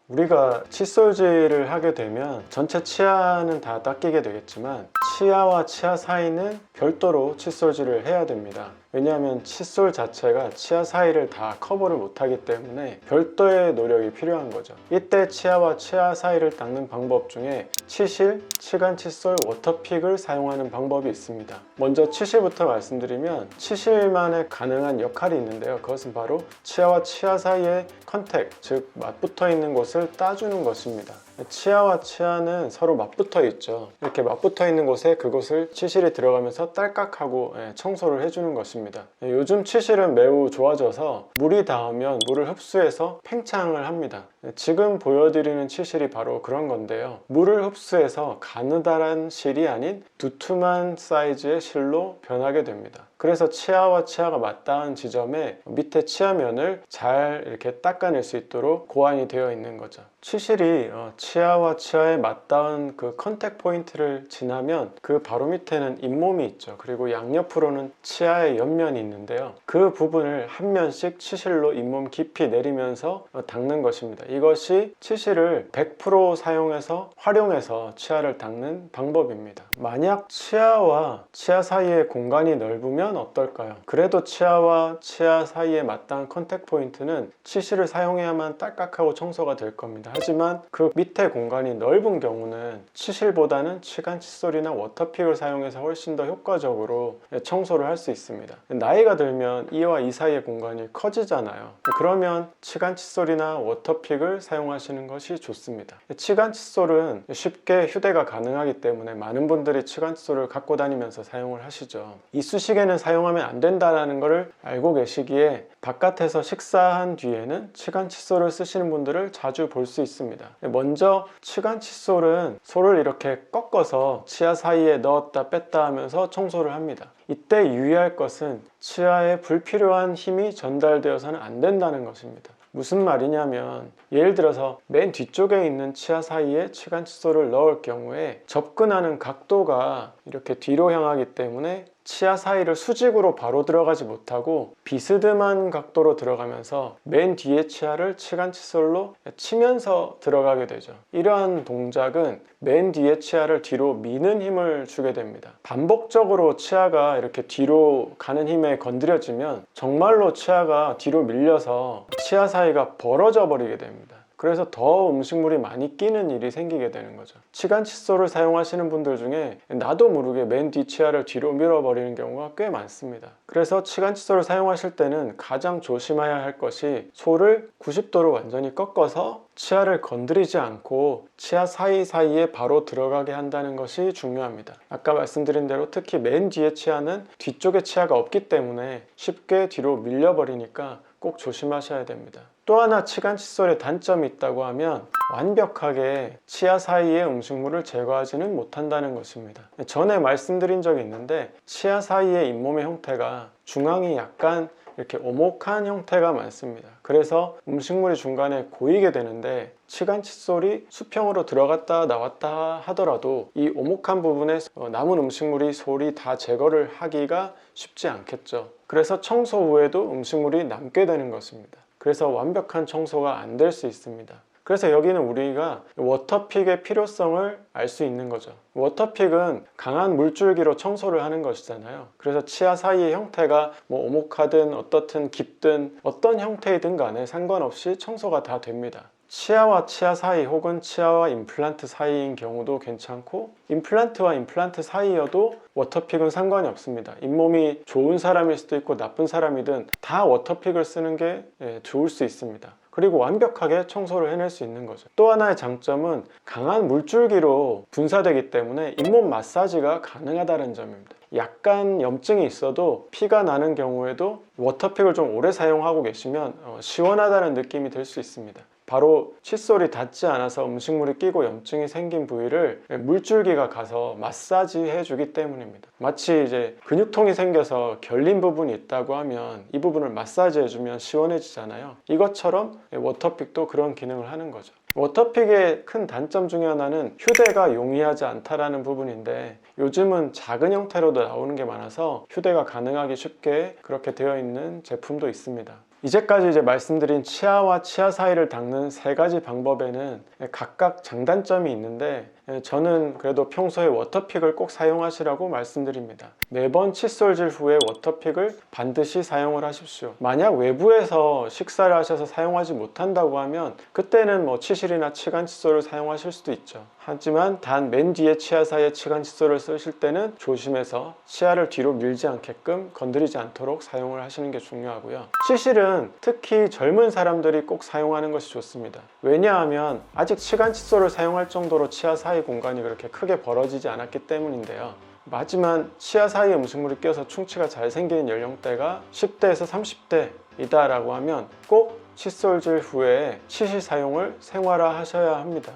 우리가 칫솔질을 하게 되면 전체 치아는 다 닦이게 되겠지만 치아와 치아 사이는 별도로 칫솔질을 해야 됩니다. 왜냐하면 칫솔 자체가 치아 사이를 다 커버를 못하기 때문에 별도의 노력이 필요한 거죠. 이때 치아와 치아 사이를 닦는 방법 중에 치실, 치간 칫솔, 워터픽을 사용하는 방법이 있습니다. 먼저 치실부터 말씀드리면 치실만의 가능한 역할이 있는데요. 그것은 바로 치아와 치아 사이의 컨택, 즉 맞붙어 있는 곳을 따주는 것입니다. 치아와 치아는 서로 맞붙어 있죠. 이렇게 맞붙어 있는 곳에 그곳을 치실이 들어가면서 딸깍하고 청소를 해주는 것입니다. 요즘 치실은 매우 좋아져서 물이 닿으면 물을 흡수해서 팽창을 합니다. 지금 보여드리는 치실이 바로 그런 건데요. 물을 흡수해서 가느다란 실이 아닌 두툼한 사이즈의 실로 변하게 됩니다. 그래서 치아와 치아가 맞닿은 지점에 밑에 치아면을 잘 이렇게 닦아낼 수 있도록 고안이 되어 있는 거죠. 치실이 치아와 치아에 맞닿은 그 컨택 포인트를 지나면 그 바로 밑에는 잇몸이 있죠. 그리고 양옆으로는 치아의 옆면이 있는데요. 그 부분을 한 면씩 치실로 잇몸 깊이 내리면서 닦는 것입니다. 이것이 치실을 100% 사용해서 활용해서 치아를 닦는 방법입니다. 만약 치아와 치아 사이의 공간이 넓으면 어떨까요? 그래도 치아와 치아 사이에 맞닿은 컨택 포인트는 치실을 사용해야만 딸깍하고 청소가 될 겁니다. 하지만 그 밑에 공간이 넓은 경우는 치실보다는 치간 칫솔이나 워터픽을 사용해서 훨씬 더 효과적으로 청소를 할 수 있습니다. 나이가 들면 이와 이 사이의 공간이 커지잖아요. 그러면 치간 칫솔이나 워터픽을 사용하시는 것이 좋습니다. 치간 칫솔은 쉽게 휴대가 가능하기 때문에 많은 분들이 치간 칫솔을 갖고 다니면서 사용을 하시죠. 이쑤시개는 사용하면 안 된다는 것을 알고 계시기에 바깥에서 식사한 뒤에는 치간 칫솔을 쓰시는 분들을 자주 볼 수 있습니다. 먼저 치간 칫솔은 솔을 이렇게 꺾어서 치아 사이에 넣었다 뺐다 하면서 청소를 합니다. 이때 유의할 것은 치아에 불필요한 힘이 전달되어서는 안 된다는 것입니다. 무슨 말이냐면 예를 들어서 맨 뒤쪽에 있는 치아 사이에 치간 칫솔을 넣을 경우에 접근하는 각도가 이렇게 뒤로 향하기 때문에 치아 사이를 수직으로 바로 들어가지 못하고 비스듬한 각도로 들어가면서 맨 뒤의 치아를 치간 칫솔로 치면서 들어가게 되죠. 이러한 동작은 맨 뒤의 치아를 뒤로 미는 힘을 주게 됩니다. 반복적으로 치아가 이렇게 뒤로 가는 힘에 건드려지면 정말로 치아가 뒤로 밀려서 치아 사이가 벌어져 버리게 됩니다. 그래서 더 음식물이 많이 끼는 일이 생기게 되는 거죠. 치간 칫솔을 사용하시는 분들 중에 나도 모르게 맨 뒤 치아를 뒤로 밀어버리는 경우가 꽤 많습니다. 그래서 치간 칫솔을 사용하실 때는 가장 조심해야 할 것이 솔을 90도로 완전히 꺾어서 치아를 건드리지 않고 치아 사이사이에 바로 들어가게 한다는 것이 중요합니다. 아까 말씀드린 대로 특히 맨 뒤의 치아는 뒤쪽에 치아가 없기 때문에 쉽게 뒤로 밀려버리니까 꼭 조심하셔야 됩니다. 또 하나 치간 칫솔의 단점이 있다고 하면 완벽하게 치아 사이의 음식물을 제거하지는 못한다는 것입니다. 전에 말씀드린 적이 있는데 치아 사이의 잇몸의 형태가 중앙이 약간 이렇게 오목한 형태가 많습니다. 그래서 음식물이 중간에 고이게 되는데 치간 칫솔이 수평으로 들어갔다 나왔다 하더라도 이 오목한 부분에 남은 음식물이 솔이 다 제거를 하기가 쉽지 않겠죠. 그래서 청소 후에도 음식물이 남게 되는 것입니다. 그래서 완벽한 청소가 안 될 수 있습니다. 그래서 여기는 우리가 워터픽의 필요성을 알 수 있는 거죠. 워터픽은 강한 물줄기로 청소를 하는 것이잖아요. 그래서 치아 사이의 형태가 오목하든 어떻든 깊든 어떤 형태이든 간에 상관없이 청소가 다 됩니다. 치아와 치아 사이 혹은 치아와 임플란트 사이인 경우도 괜찮고 임플란트와 임플란트 사이여도 워터픽은 상관이 없습니다. 잇몸이 좋은 사람일 수도 있고 나쁜 사람이든 다 워터픽을 쓰는 게 좋을 수 있습니다. 그리고 완벽하게 청소를 해낼 수 있는 거죠. 또 하나의 장점은 강한 물줄기로 분사되기 때문에 잇몸 마사지가 가능하다는 점입니다. 약간 염증이 있어도 피가 나는 경우에도 워터픽을 좀 오래 사용하고 계시면 시원하다는 느낌이 들 수 있습니다. 바로 칫솔이 닿지 않아서 음식물이 끼고 염증이 생긴 부위를 물줄기가 가서 마사지해 주기 때문입니다. 마치 이제 근육통이 생겨서 결린 부분이 있다고 하면 이 부분을 마사지해 주면 시원해지잖아요. 이것처럼 워터픽도 그런 기능을 하는 거죠. 워터픽의 큰 단점 중에 하나는 휴대가 용이하지 않다라는 부분인데 요즘은 작은 형태로도 나오는 게 많아서 휴대가 가능하기 쉽게 그렇게 되어 있는 제품도 있습니다. 이제까지 말씀드린 치아와 치아 사이를 닦는 세 가지 방법에는 각각 장단점이 있는데 저는 그래도 평소에 워터픽을 꼭 사용하시라고 말씀드립니다. 매번 칫솔질 후에 워터픽을 반드시 사용을 하십시오. 만약 외부에서 식사를 하셔서 사용하지 못한다고 하면 그때는 치실이나 치간 칫솔을 사용하실 수도 있죠. 하지만 단 맨 뒤에 치아 사이에 치간 칫솔을 쓰실 때는 조심해서 치아를 뒤로 밀지 않게끔 건드리지 않도록 사용을 하시는 게 중요하고요. 치실은 특히 젊은 사람들이 꼭 사용하는 것이 좋습니다. 왜냐하면 아직 치간 칫솔을 사용할 정도로 치아 사이 공간이 그렇게 크게 벌어지지 않았기 때문인데요. 하지만 치아 사이에 음식물이 껴서 충치가 잘 생기는 연령대가 10대에서 30대이다 라고 하면 꼭 칫솔질 후에 치실 사용을 생활화하셔야 합니다.